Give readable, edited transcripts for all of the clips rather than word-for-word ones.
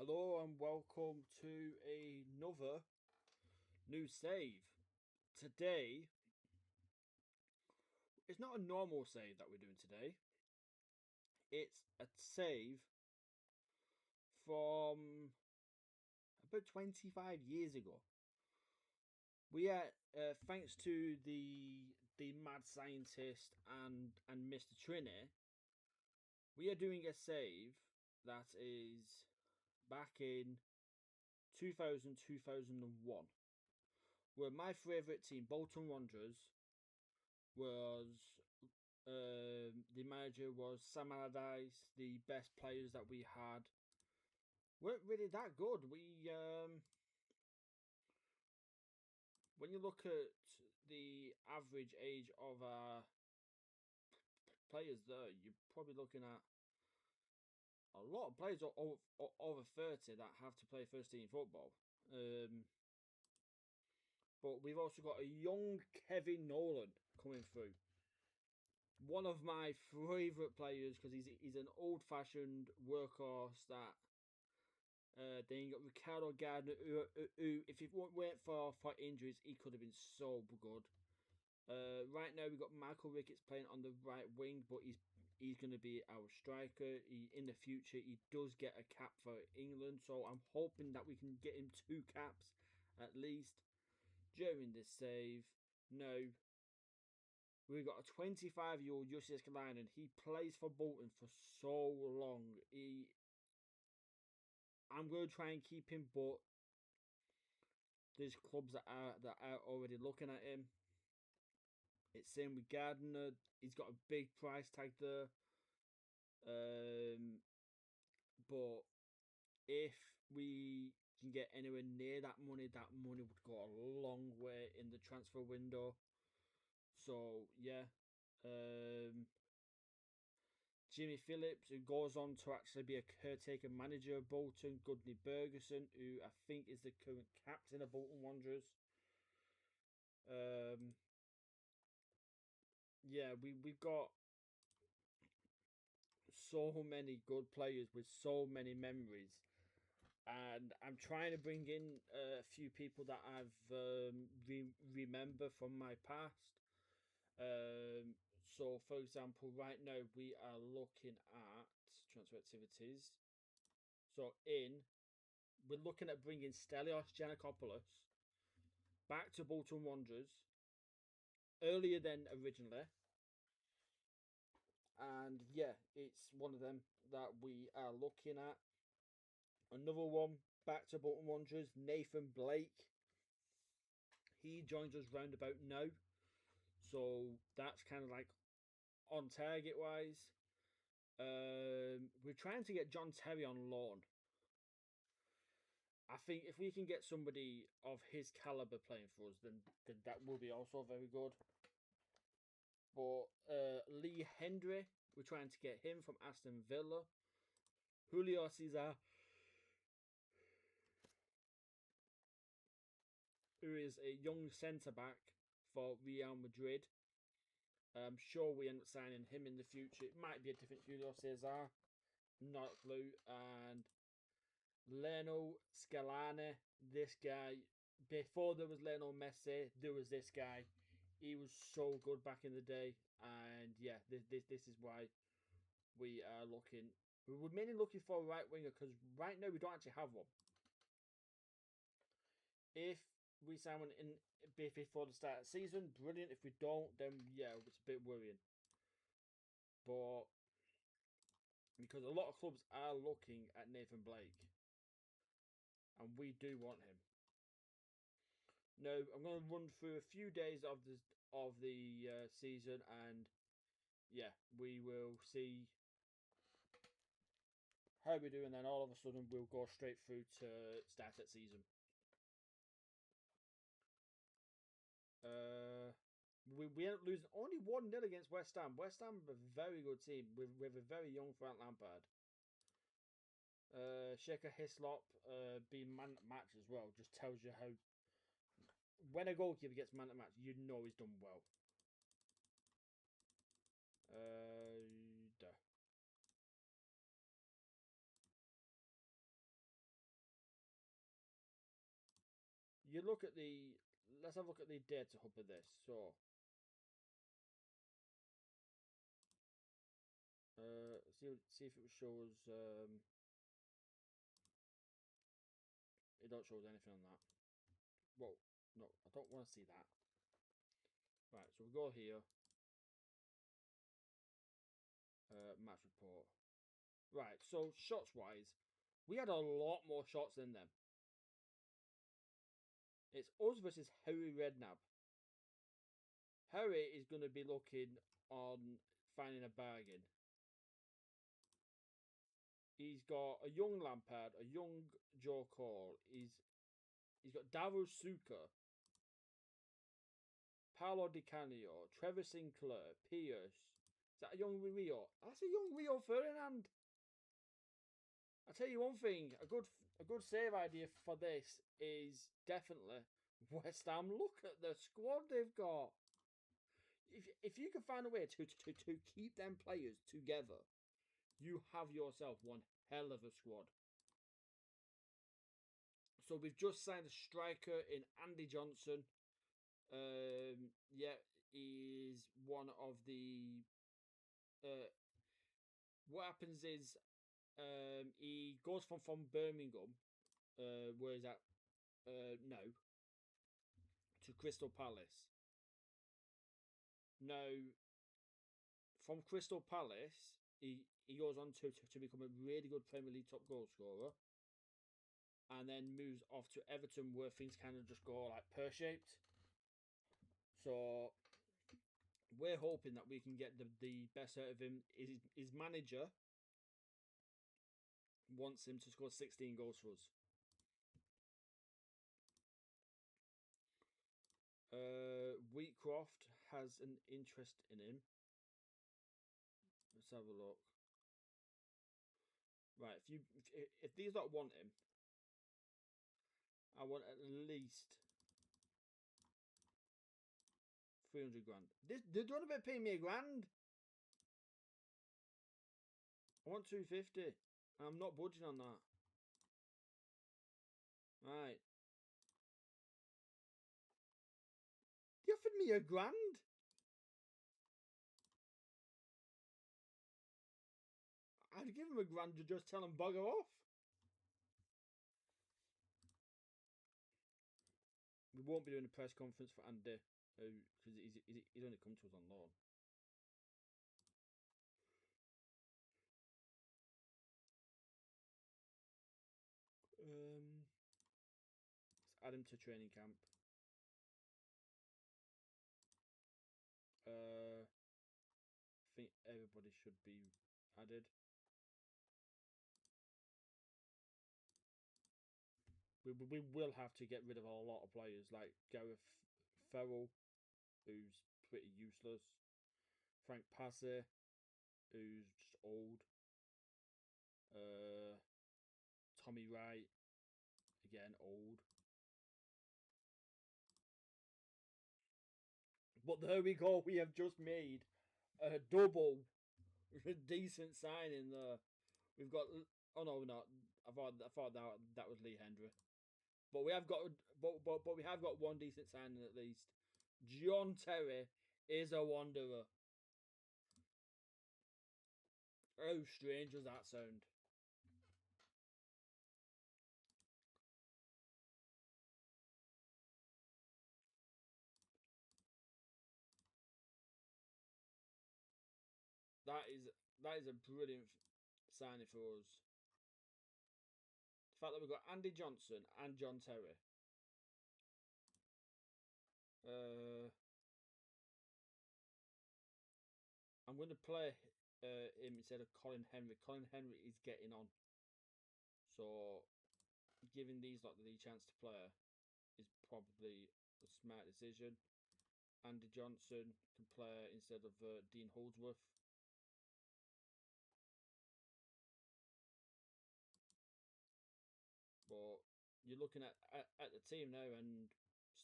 Hello and welcome to another new save. Today, it's not a normal save that we're doing today. It's a save from about 25 years ago. We are, thanks to the mad scientist and Mr. Trini, we are doing a save that is back in 2001, where my favourite team, Bolton Wanderers, was the manager was Sam Allardyce. The best players that we had weren't really that good. When you look at the average age of our players there, you're probably looking at a lot of players over 30 that have to play first team football. But we've also got a young Kevin Nolan coming through. One of my favourite players because he's an old fashioned workhorse that. Then you got Ricardo Gardner, who if it weren't for injuries, he could have been so good. Right now we've got Michael Ricketts playing on the right wing, but he's going to be our striker. In the future, he does get a cap for England, so I'm hoping that we can get him 2 caps at least during this save. Now, we've got a 25-year-old Jussi Escalainen. He plays for Bolton for so long. I'm going to try and keep him, but there's clubs that are already looking at him. It's same with Gardner. He's got a big price tag there. But if we can get anywhere near that money would go a long way in the transfer window. So yeah. Jimmy Phillips, who goes on to actually be a caretaker manager of Bolton. Gudni Bergerson, who I think is the current captain of Bolton Wanderers. Yeah, we've got so many good players with so many memories, and I'm trying to bring in a few people that I've remember from my past. So, for example, right now we are looking at transfer activities. So, we're looking at bringing Stelios Giannakopoulos back to Bolton Wanderers earlier than originally. And yeah, it's one of them that we are looking at. Another one back to Bolton Wanderers, Nathan Blake. He joins us round about now. So that's kind of like on target wise. We're trying to get John Terry on loan. I think if we can get somebody of his caliber playing for us, then that will be also very good. But Lee Hendry, we're trying to get him from Aston Villa. Julio Cesar, who is a young centre-back for Real Madrid. I'm sure we end up signing him in the future. It might be a different Julio Cesar. Not a clue. And Leno Scalani, this guy. Before there was Lionel Messi, there was this guy. He was so good back in the day. And yeah, this is why we are looking. We're mainly looking for a right winger because right now we don't actually have one. If we sign one in before the start of the season, brilliant. If we don't, then yeah, it's a bit worrying. But because a lot of clubs are looking at Nathan Blake, and we do want him. Now I'm going to run through a few days of the season, and yeah, we will see how we do, and then all of a sudden we'll go straight through to start that season. We end up losing only 1-0 against West Ham. West Ham are a very good team with a very young Frank Lampard. Shaker Hislop being man at match as well just tells you how when a goalkeeper gets man at match, you know he's done well. you look at the. Let's have a look at the data hub of this. So, see if it shows. It don't show us anything on that. Whoa, no, I don't want to see that. Right, so we go here. Match report. Right, so shots wise, we had a lot more shots than them. It's us versus Harry Redknapp. Harry is going to be looking on finding a bargain. He's got a young Lampard, a young Joe Cole. He's got Daru Suka, Paolo Di Canio, Trevor Sinclair, Pierce. Is that a young Rio? That's a young Rio Ferdinand. I tell you one thing, a good save idea for this is definitely West Ham. Look at the squad they've got. If you can find a way to keep them players together, you have yourself one hell of a squad. So we've just signed a striker in Andy Johnson. Yeah, he's one of the. What happens is, he goes from Birmingham, where is that? No, to Crystal Palace. Now, from Crystal Palace, he goes on to become a really good Premier League top goal scorer, and then moves off to Everton, where things kind of just go like pear-shaped. So we're hoping that we can get the best out of him. His manager wants him to score 16 goals for us. Wheatcroft has an interest in him. Let's have a look. Right, if these lot want him, I want at least 300 grand. They're doing about paying me £1,000. I want 250. I'm not budging on that. Right. They offered me £1,000. I'd give him £1,000 to just tell him bugger off. We won't be doing a press conference for Andy because he's only come to us on loan. Let's add him to training camp. I think everybody should be added. We will have to get rid of a lot of players like Gareth Farrell, who's pretty useless. Frank Passe, who's just old. Tommy Wright, again old. But there we go. We have just made a double decent signing there. We've got. Oh no, not. I thought that was Lee Hendry. But we have got. But we have got one decent signing at least. John Terry is a wanderer. How strange does that sound? That is a brilliant signing for us. The fact that we've got Andy Johnson and John Terry. I'm going to play him instead of Colin Henry. Colin Henry is getting on. So giving these lot the chance to play is probably a smart decision. Andy Johnson can play instead of Dean Holdsworth. But you're looking at the team now, and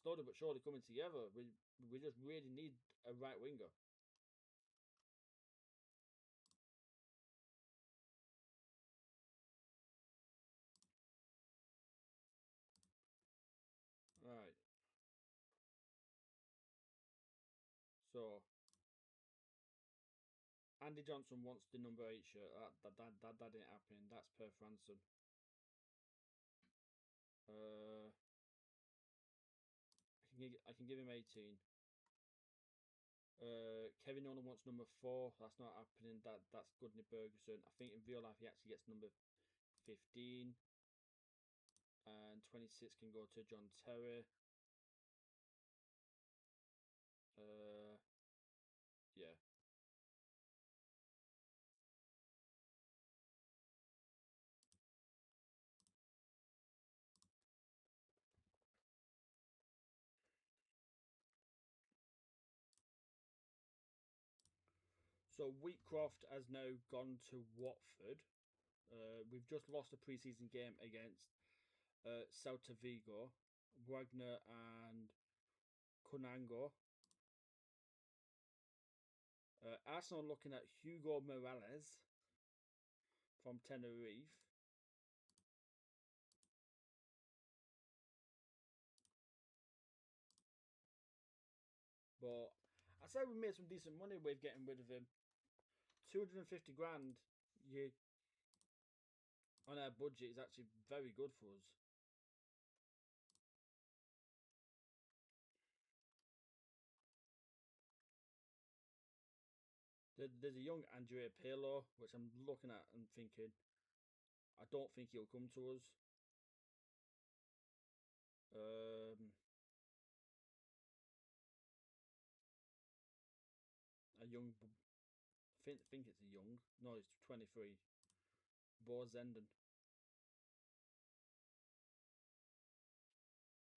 slowly but surely coming together. We just really need a right winger. Right. So Andy Johnson wants the number 8 shirt. That didn't happen. That's per Franson. I can give him 18. Kevin Nolan wants number 4. That's not happening. That's Goodney Bergerson. I think in real life he actually gets number 15. And 26 can go to John Terry. Yeah. So Wheatcroft has now gone to Watford. We've just lost a pre-season game against Celta Vigo. Wagner and Kunango. Arsenal looking at Hugo Morales from Tenerife. But I say we made some decent money with getting rid of him. 250 grand on our budget is actually very good for us. There's a young Andrea Pirlo, which I'm looking at and thinking, I don't think he'll come to us. A young, think it's a young. No, he's 23. Bo Zenden.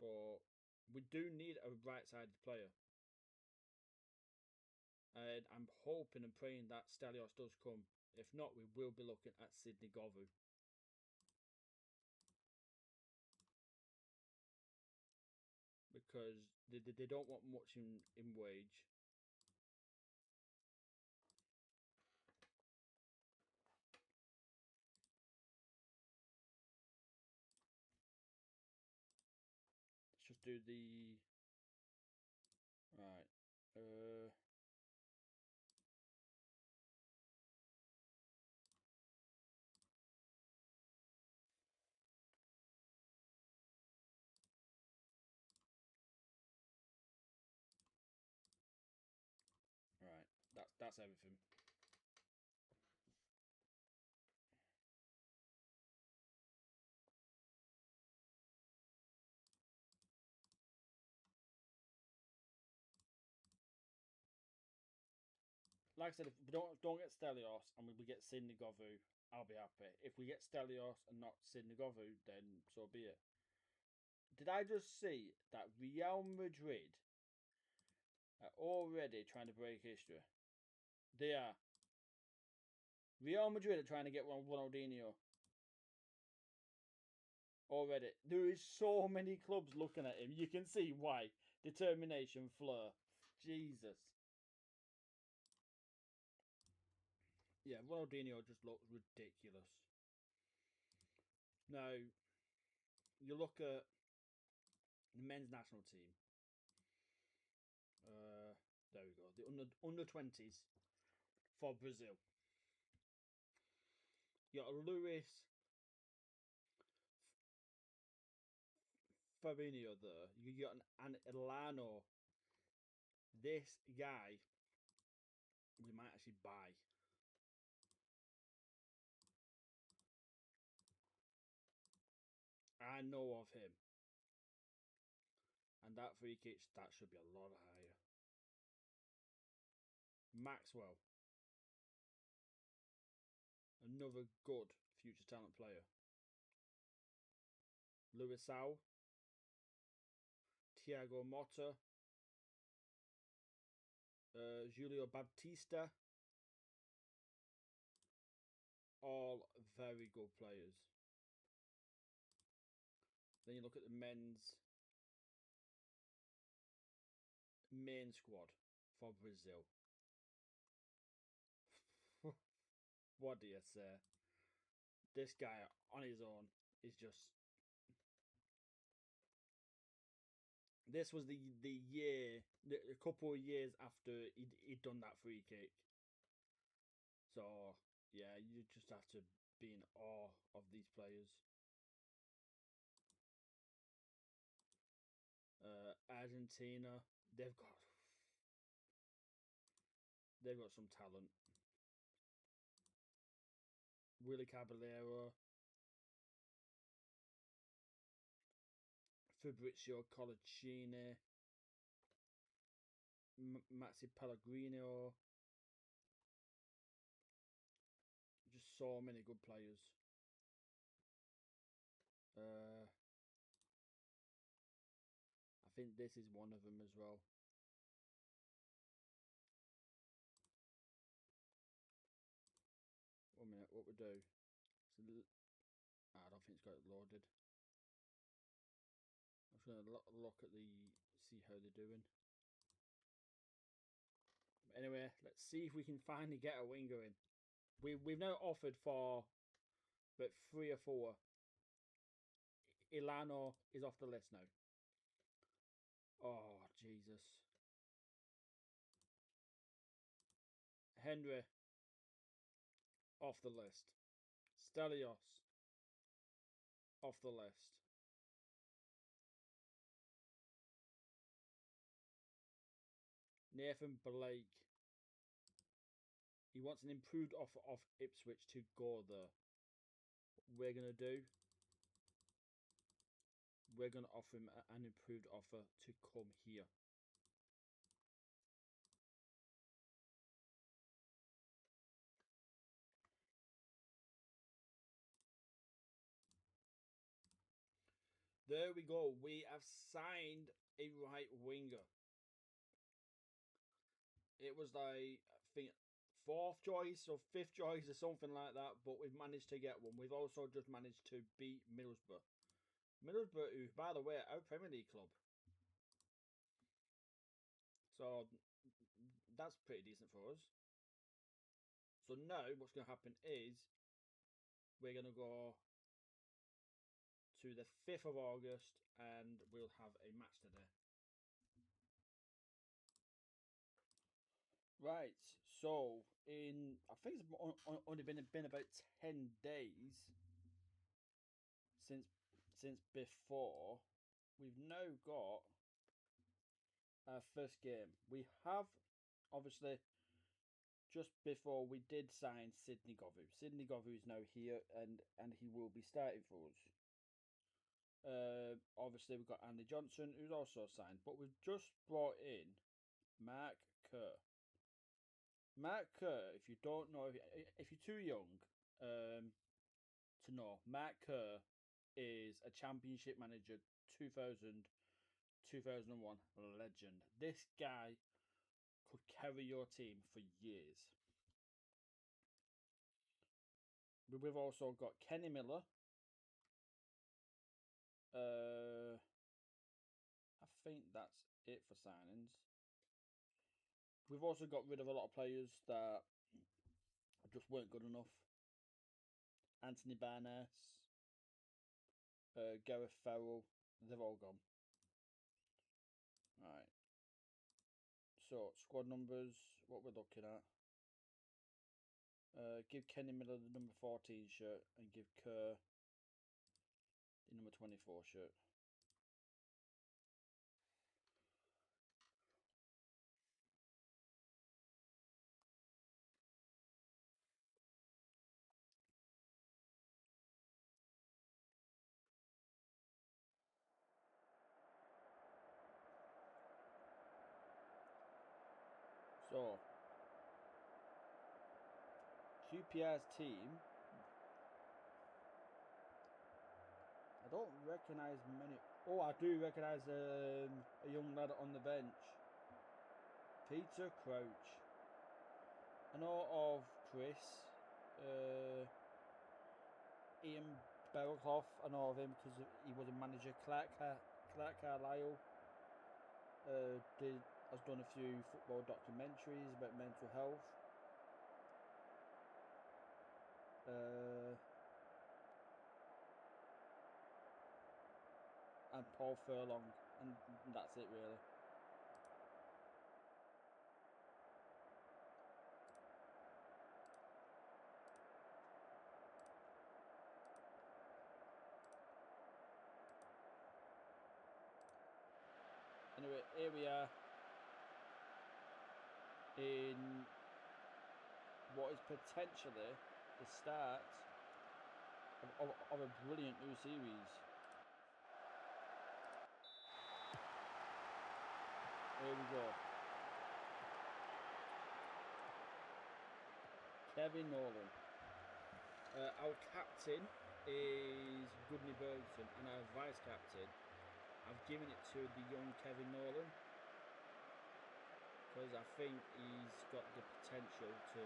But we do need a right-sided player. And I'm hoping and praying that Stelios does come. If not, we will be looking at Sydney Govou. Because they don't want much in wage. Let's just do the... Right. Right. That's everything. Like I said, if we don't get Stelios and we get Sydney Govou, I'll be happy. If we get Stelios and not Sydney Govou, then so be it. Did I just see that Real Madrid are already trying to break history? They are. Real Madrid are trying to get Ronaldinho already. There is so many clubs looking at him. You can see why. Determination, flair. Jesus. Yeah, Ronaldinho just looks ridiculous. Now, you look at the men's national team. There we go. The under 20s for Brazil. You got Luis Fabinho there. You got an Elano. This guy, we might actually buy. I know of him. And that free kick, that should be a lot higher. Maxwell. Another good future talent player. Luisao. Thiago Motta. Julio Baptista. All very good players. Then you look at the men's main squad for Brazil. What do you say? This guy on his own is just... This was the year, a couple of years after he'd done that free kick. So yeah, you just have to be in awe of these players. Argentina, they've got some talent. Willie Caballero, Fabrizio Collicini, Maxi Pellegrino. Just so many good players. I think this is one of them as well. One minute, what we do? I don't think it's got it loaded. I'm just going to look at see how they're doing. But anyway, let's see if we can finally get a winger in. We've now offered for about 3 or 4. Ilano is off the list now. Oh, Jesus. Henry off the list. Stelios off the list. Nathan Blake. He wants an improved offer off Ipswich to go there. What we're going to do, we're going to offer him an improved offer to come here. There we go. We have signed a right winger. It was like, I think, 4th choice or 5th choice or something like that, but we've managed to get one. We've also just managed to beat Middlesbrough. Middlesbrough, who, by the way, are our Premier League club. So that's pretty decent for us. So now what's going to happen is we're going to go to the 5th of August and we'll have a match today. Right, so I think it's only been about 10 days since before. We've now got our first game. We have, obviously, just before we did sign Sydney Govou. Sydney Govou is now here and he will be starting for us. Obviously, we've got Andy Johnson, who's also signed, but we've just brought in Mark Kerr. Mark Kerr, if you don't know, if you're too young to know, Mark Kerr is a Championship manager, 2000, 2001 legend. This guy could carry your team for years. We've also got Kenny Miller. I think that's it for signings. We've also got rid of a lot of players that just weren't good enough. Anthony Barnes, Gareth Farrell, they've all gone. Right. So, squad numbers, what we're looking at. Give Kenny Miller the number 14 shirt and give Kerr the number 24 shirt. So, QPR's team, I don't recognise many. Oh, I do recognise a young lad on the bench. Peter Crouch. I know of Chris. Ian Berghoff, I know of him because he was a manager. Clark Carlisle has done a few football documentaries about mental health. And Paul Furlong and that's it really. Anyway, here we are in what is potentially the start of a brilliant new series. Here we go. Kevin Nolan. Our captain is Goodney Bergson, and our vice captain, I've given it to the young Kevin Nolan because I think he's got the potential to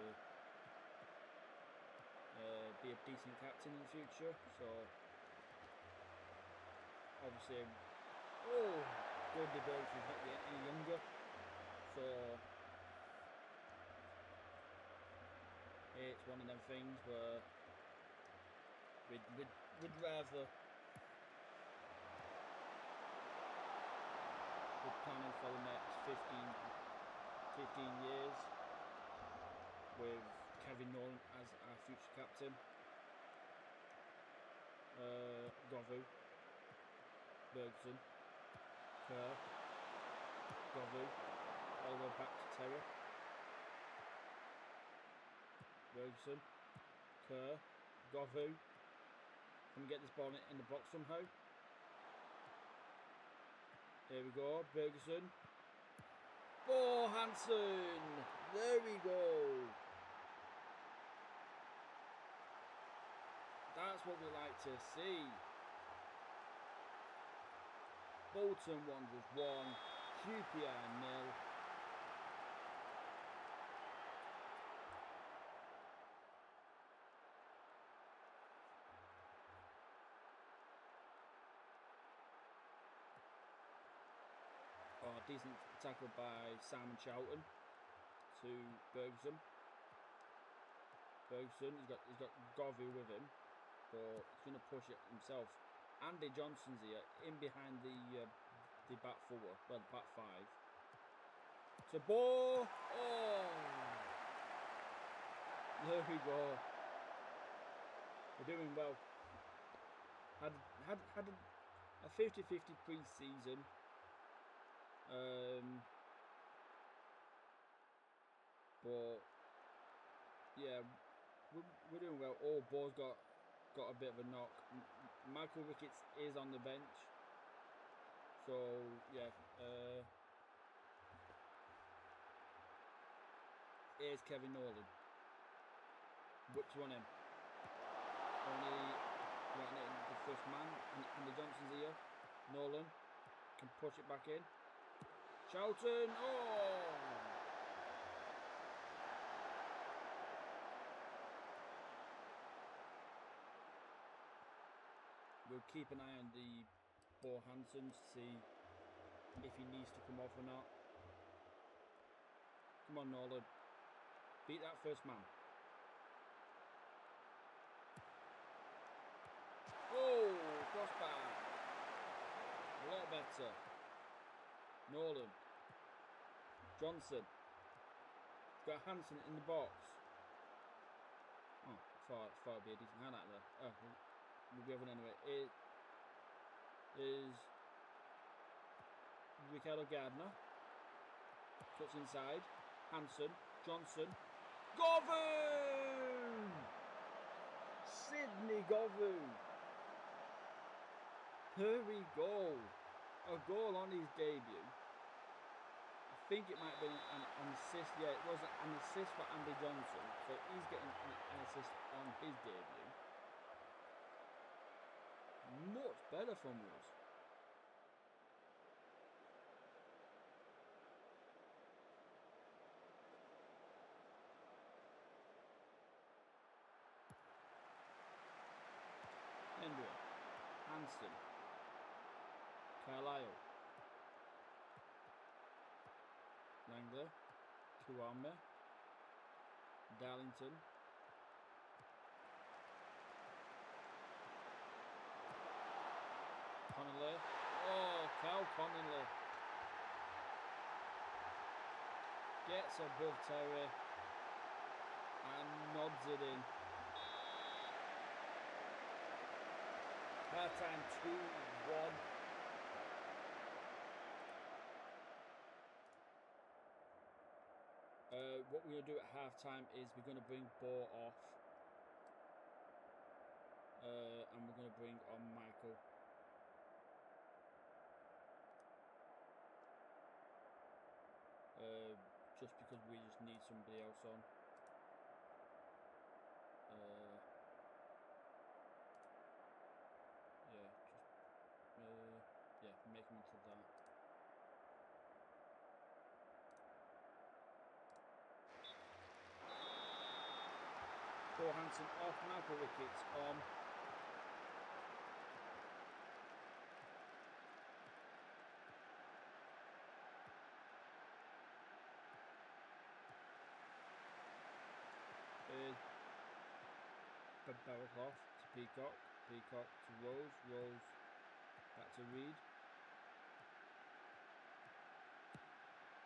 be a decent captain in the future. So obviously, Goodney Bergson's not getting any younger, so it's one of them things where we'd rather. We're planning for the next 15 years with Kevin Nolan as our future captain. Govu, Bergson, Kerr, Govu, all the way back to Terry. Bergson, Kerr, Govu. Can we get this ball in the box somehow? There we go, Bergson. Oh, Hansen! There we go. That's what we like to see. Bolton Wanderers 1, QPR 0. Oh, decent tackle by Simon Charlton to Bergson. He's got Govu with him, but he's going to push it himself. Andy Johnson's here, in behind the back four, well, the back five. To ball. Oh, there we go. We're doing well. Had a 50-50 pre-season. But yeah, we're doing well. Oh, Bo's got a bit of a knock. Michael Ricketts is on the bench, so yeah. Here's Kevin Nolan. Which one him? Only right in the first man, and the Johnson's here. Nolan can push it back in. Charlton. Oh. We'll keep an eye on the Bo Hansen to see if he needs to come off or not. Come on, Nolan. Beat that first man. Oh, crossbar. A lot better. Nolan. Johnson. Got Hansen in the box. Oh, thought it'd be a decent highlight there. Oh, we'll be having anyway. It is Ricardo Gardner. Cuts inside. Hansen. Johnson. Govu! Sydney Govu. Here we go. A goal on his debut. I think it might have been an assist. Yeah, it was an assist for Andy Johnson. So he's getting an assist on his debut. Much better from us. Henry, Hansen, Carlisle, Langler, Kuame, Darlington, Connolly. Oh, Cal Connolly gets above Terry and nods it in. Half time 2-1. What we're going to do at half time is we're going to bring Bo off. And we're going to bring on Michael. Just because we just need somebody else on. Yeah, make him into that. Bo Hansen off, Michael Ricketts on. Barraclough to Peacock, Peacock to Rose, Rose back to Reed.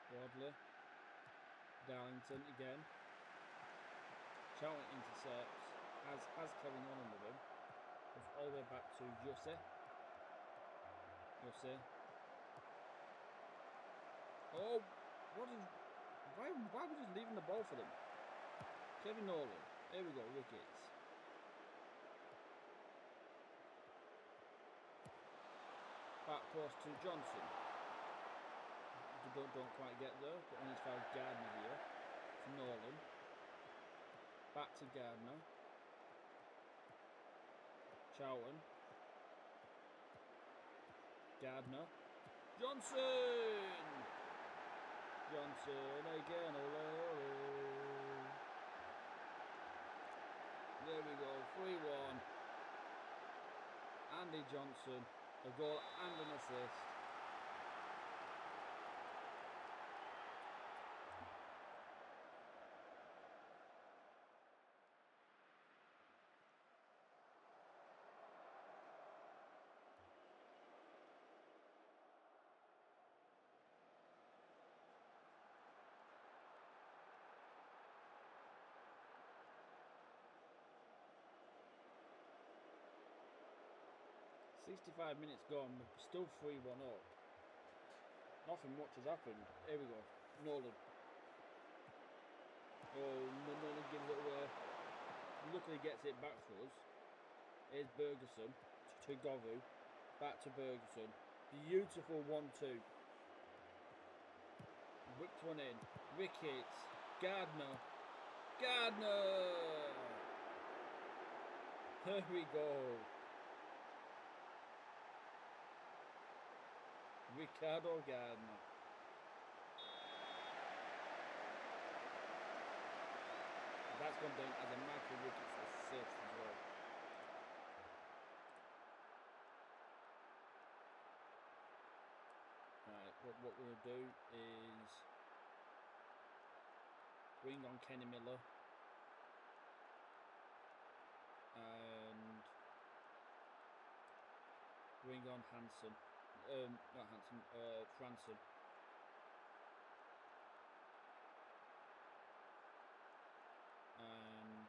Wadley, Darlington again. Charlton intercepts, has Kevin Nolan with him. Goes all the way back to Jussie. Oh, why are we just leaving the ball for them? Kevin Nolan, here we go, Ricketts. Back post to Johnson. Don't quite get there, but we need to find Gardner here. To Nolan. Back to Gardner. Charlton. Gardner. Johnson! Johnson again. Ole, ole. There we go. 3-1. Andy Johnson. A goal and an assist. "65 minutes gone, we're still 3-1 up. Nothing much has happened. Here we go. Nolan. Oh, Nolan gives it away. Luckily gets it back for us. Here's Bergerson to Govu. Back to Bergerson. Beautiful 1-2. Whipped one in. Ricketts. Gardner. There we go. Ricardo Gardner. That's gone down as a Michael Ricketts assist as well. Right, what we're going to do is bring on Kenny Miller and bring on Hansen. Not Hansen, Franson. And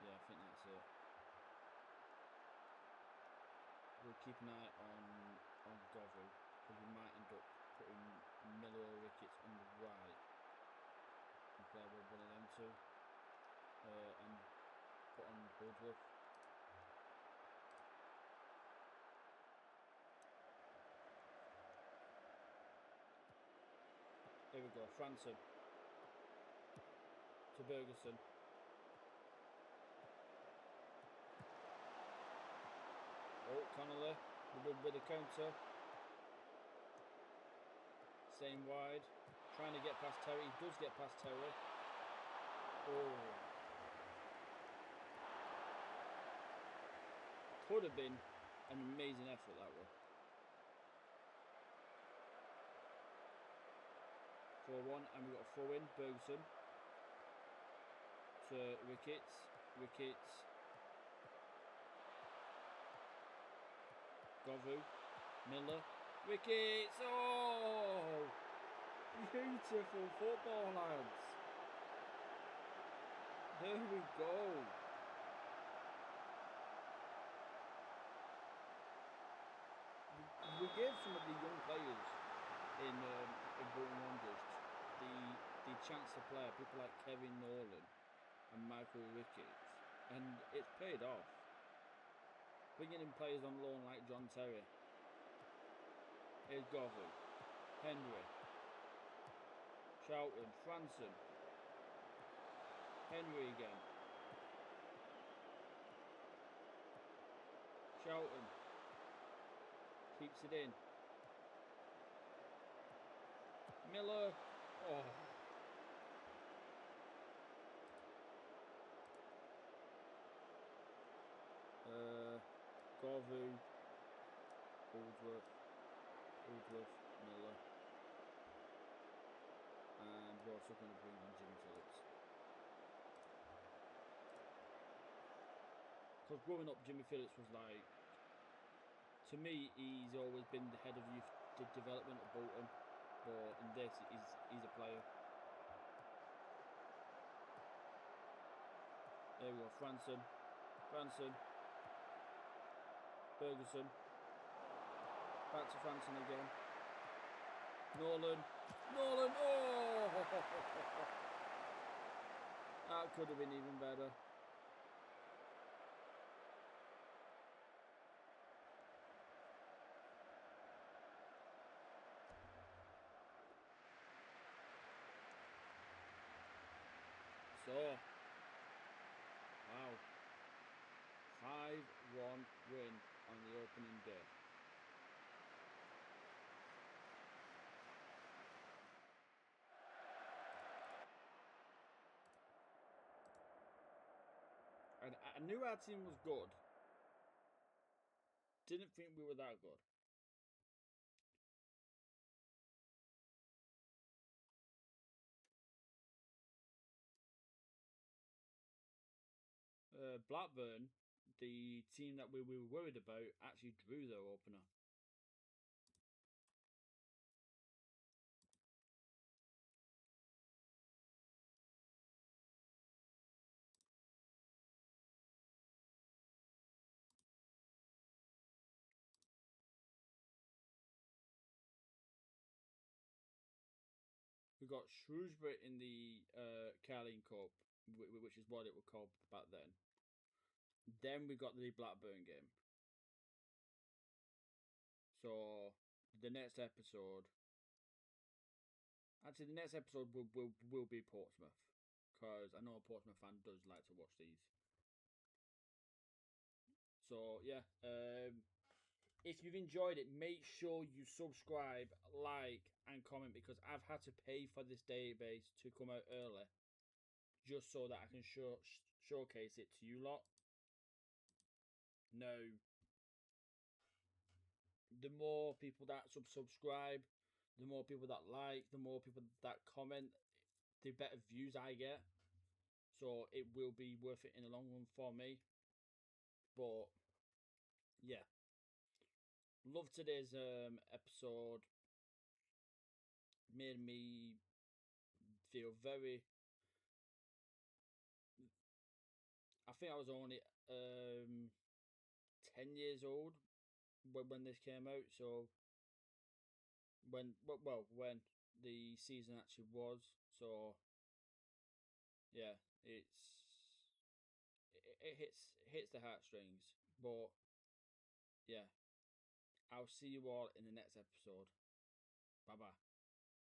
yeah, I think that's it. We'll keep an eye on Govu, because we might end up putting Miller or Ricketts on the right and play with one of them two, and put on Holdsworth. Here we go, Franson to Bergerson. Oh, Connolly with a counter. Same wide. Trying to get past Terry. He does get past Terry. Oh. Could have been an amazing effort, that one. 4-1, and we've got a throw in. Bergson to Ricketts. Govu, Miller, Ricketts. Oh, beautiful football, lads. There we go. We gave some of the young players in Bolton Wanderers the chance to play. People like Kevin Nolan and Michael Ricketts, and it's paid off. Bringing in players on loan like John Terry. Here's Govu, Henry, Charlton, Franson, Henry again, Charlton, keeps it in, Miller, oh. Govu, Uldworth, Miller, and we're also going to bring on Jimmy Phillips. Because growing up, Jimmy Phillips was like, to me, he's always been the head of youth development at Bolton, but in this, he's a player. There we go, Franson, Ferguson, back to Franson again. Nolan, oh! That could have been even better. So, wow, 5-1 win on the opening day. And I knew our team was good. Didn't think we were that good. Blackburn, the team that we were worried about, actually drew their opener. We got Shrewsbury in the Carling Cup, which is what it was called back then. Then we got the Blackburn game. So the next episode, actually, the next episode will be Portsmouth, because I know a Portsmouth fan does like to watch these. So yeah, if you've enjoyed it, make sure you subscribe, like, and comment, because I've had to pay for this database to come out early, just so that I can showcase it to you lot. Now, the more people that subscribe, the more people that like, the more people that comment, the better views I get. So it will be worth it in the long run for me. But yeah, love today's episode. Made me feel very. I think I was only 10 years old when this came out. So when the season actually was. So yeah, it hits the heartstrings. But yeah, I'll see you all in the next episode. Bye bye.